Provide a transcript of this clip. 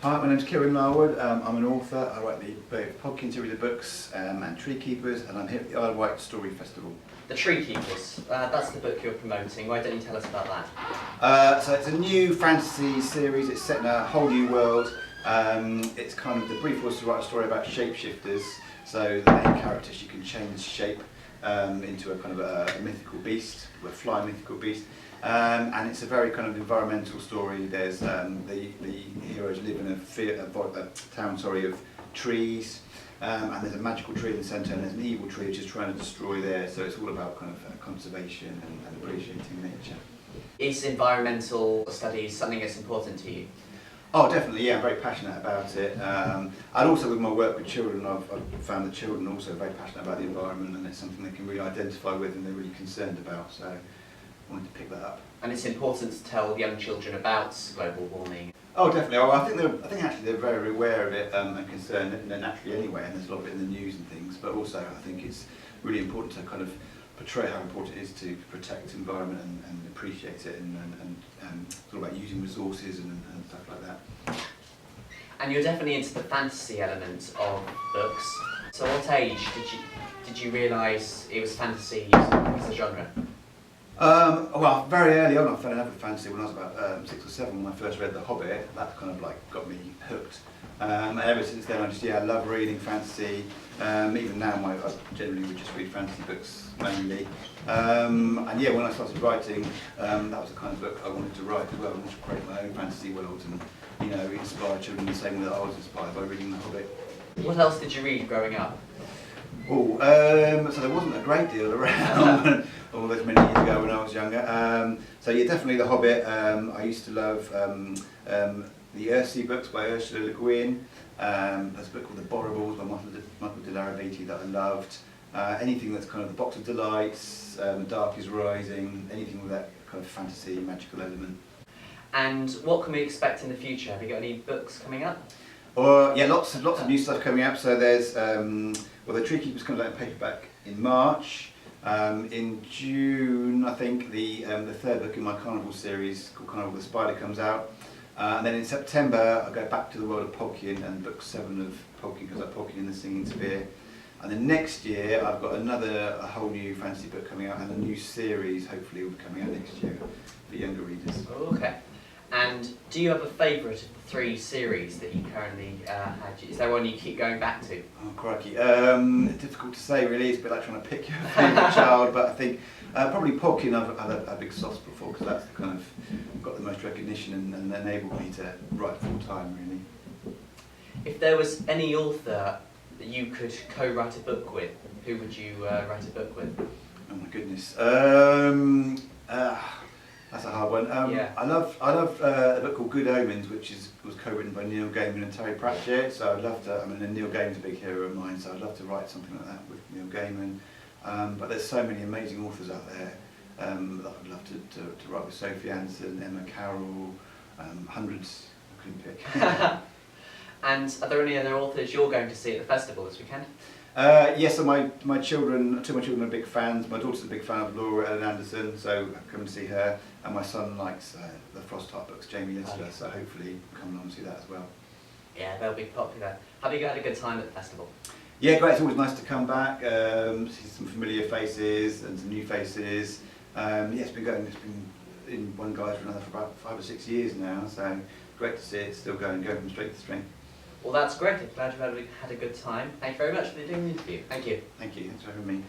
Hi, my name's Kieran Larwood. I'm an author. I write the Podkin series of books and Tree Keepers, and I'm here at the Isle of Wight Story Festival. The Tree Keepers, that's the book you're promoting. Why don't you tell us about that? So it's a new fantasy series. It's set in a whole new world. It's kind of, the brief was to write a story about shapeshifters. So the main character, she can change shape into a kind of a mythical beast, a flying mythical beast. And it's a very kind of environmental story. There's the heroes live in a town of trees, and there's a magical tree in the centre, and there's an evil tree which is trying to destroy there. So it's all about kind of conservation and appreciating nature. Is environmental studies something that's important to you? Oh, definitely, yeah, I'm very passionate about it. And also with my work with children, I've found the children also very passionate about the environment, and it's something they can really identify with and they're really concerned about. So I wanted to pick that up. And it's important to tell young children about global warming. Oh, definitely. Oh, I think actually they're very aware of it and concerned naturally anyway, and there's a lot of it in the news and things. But also, I think it's really important to kind of portray how important it is to protect the environment and appreciate it, and it's all about using resources and stuff like that. And you're definitely into the fantasy element of books. So what age did you realise it was fantasy as a genre? Well, very early on I fell in love with fantasy when I was about 6 or 7 when I first read The Hobbit. That kind of like got me hooked. And ever since then I love reading fantasy. Even now I generally would just read fantasy books mainly. And yeah, when I started writing, that was the kind of book I wanted to write as well. I wanted to create my own fantasy world and, inspire children the same way that I was inspired by reading The Hobbit. What else did you read growing up? Oh, so there wasn't a great deal around all those many years ago when I was younger. So yeah, definitely The Hobbit. I used to love the Ursi books by Ursula Le Guin. There's a book called The Borrables by Michael de Larraviti that I loved. Anything that's kind of The Box of Delights, The Dark is Rising, anything with that kind of fantasy, magical element. And what can we expect in the future? Have you got any books coming up? Yeah, lots of new stuff coming up. So there's The Tree Keepers comes out in paperback in March. In June, I think the third book in my Carnival series called Carnival the Spider comes out. And then in September, I go back to the world of Podkin, and book 7 of Podkin comes out, Podkin in the Singing Spear. And then next year, I've got a whole new fantasy book coming out, and a new series hopefully will be coming out next year for younger readers. Okay. And do you have a favourite of the 3 series that you currently had? Is there one you keep going back to? Oh, crikey. Difficult to say, really. It's a bit like trying to pick your favourite child, but I think probably Podkin I've had a big soft spot for, because that's the kind of got the most recognition and enabled me to write full time, really. If there was any author that you could co-write a book with, who would you write a book with? Oh my goodness. That's a hard one. Yeah. I love a book called Good Omens, which was co-written by Neil Gaiman and Terry Pratchett. So I'd love to. Neil Gaiman's a big hero of mine, so I'd love to write something like that with Neil Gaiman. But there's so many amazing authors out there that I'd love to write with. Sophie Anderson, Emma Carroll, hundreds. I couldn't pick. And are there any other authors you're going to see at the festival this weekend? Yes, so two of my children are big fans. My daughter's a big fan of Laura Ellen Anderson, so I come and see her. And my son likes the Frost Heart books, Jamie Lister, so hopefully come along and see that as well. Yeah, they'll be popular. Have you had a good time at the festival? Yeah, great. It's always nice to come back, see some familiar faces and some new faces. Yeah, it's been in one guise or another for about 5 or 6 years now, so great to see it still going from strength to strength. Well, that's great. I'm glad you had a good time. Thank you very much for doing the interview. Thank you. Thank you. Thanks for having me.